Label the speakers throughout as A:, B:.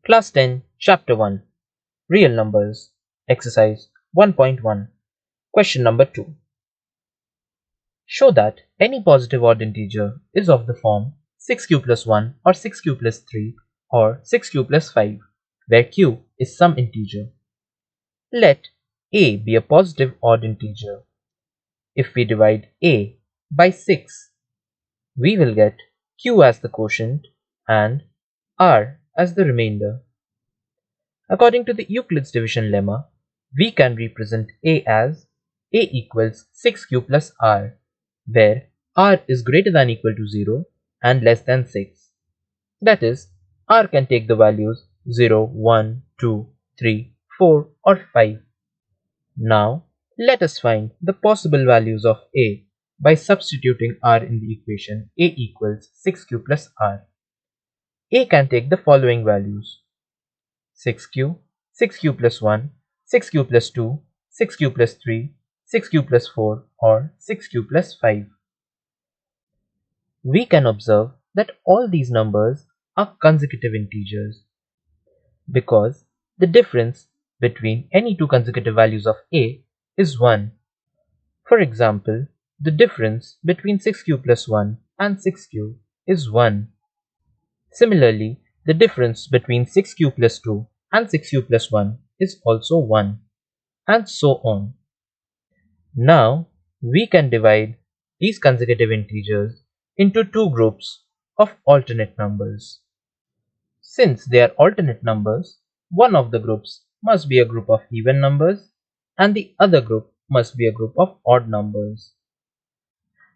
A: Class 10, Chapter 1, Real Numbers, Exercise 1.1, Question number 2. Show that any positive odd integer is of the form 6q plus 1 or 6q plus 3 or 6q plus 5, where q is some integer. Let a be a positive odd integer. If we divide a by 6, we will get q as the quotient and r as the remainder. According to the Euclid's division lemma, we can represent a as a equals 6q plus r, where r is greater than equal to 0 and less than 6. That is, r can take the values 0, 1, 2, 3, 4 or 5. Now, let us find the possible values of a by substituting r in the equation a equals 6q plus r. A can take the following values: 6q, 6q plus 1, 6q plus 2, 6q plus 3, 6q plus 4 or 6q plus 5. We can observe that all these numbers are consecutive integers because the difference between any two consecutive values of a is 1. For example, the difference between 6q plus 1 and 6q is 1. Similarly, the difference between 6q plus 2 and 6q plus 1 is also 1, and so on. Now, we can divide these consecutive integers into two groups of alternate numbers. Since they are alternate numbers, one of the groups must be a group of even numbers and the other group must be a group of odd numbers.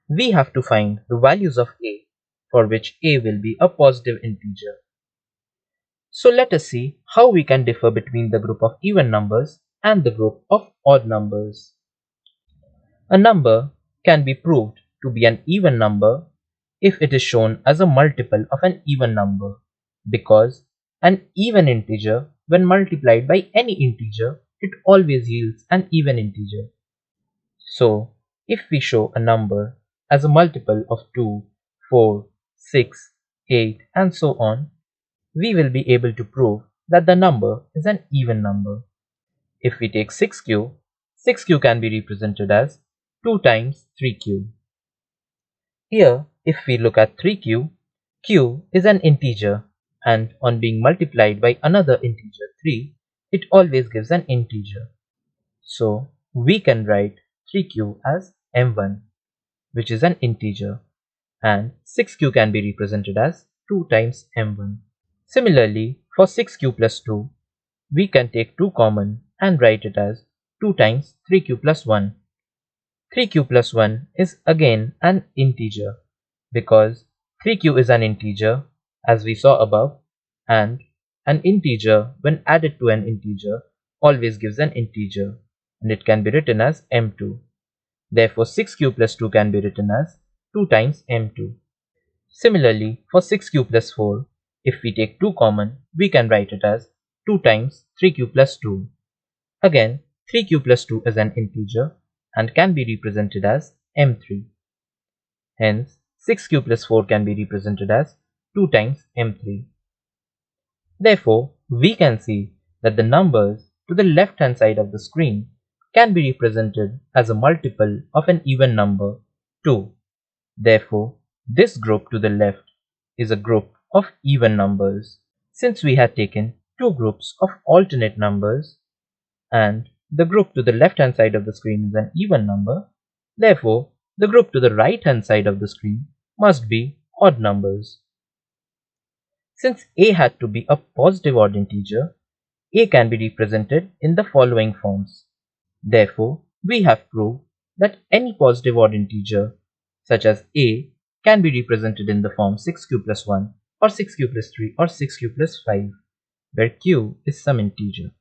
A: We have to find the values of a for which a will be a positive integer. So let us see how we can differ between the group of even numbers and the group of odd numbers. A number can be proved to be an even number if it is shown as a multiple of an even number, because an even integer, when multiplied by any integer, it always yields an even integer. So, if we show a number as a multiple of 2, 4, 6, 8 and so on, we will be able to prove that the number is an even number. If we take 6q, 6q can be represented as 2 times 3q. Here, if we look at 3q, q is an integer, and on being multiplied by another integer 3, it always gives an integer. So, we can write 3q as m1, which is an integer, and 6q can be represented as 2 times m1. Similarly, for 6q plus 2, we can take 2 common and write it as 2 times 3q plus 1. 3q plus 1 is again an integer because 3q is an integer as we saw above, and an integer when added to an integer always gives an integer, and it can be written as m2. Therefore 6q plus 2 can be written as 2 times m2. Similarly, for 6q plus 4, if we take 2 common, we can write it as 2 times 3q plus 2. Again, 3q plus 2 is an integer and can be represented as m3. Hence, 6q plus 4 can be represented as 2 times m3. Therefore, we can see that the numbers to the left hand side of the screen can be represented as a multiple of an even number 2. Therefore, this group to the left is a group of even numbers. Since we had taken two groups of alternate numbers and the group to the left hand side of the screen is an even number, therefore the group to the right hand side of the screen must be odd numbers. Since a had to be a positive odd integer, a can be represented in the following forms. Therefore, we have proved that any positive odd integer such as a can be represented in the form 6q plus 1 or 6q plus 3 or 6q plus 5, where q is some integer.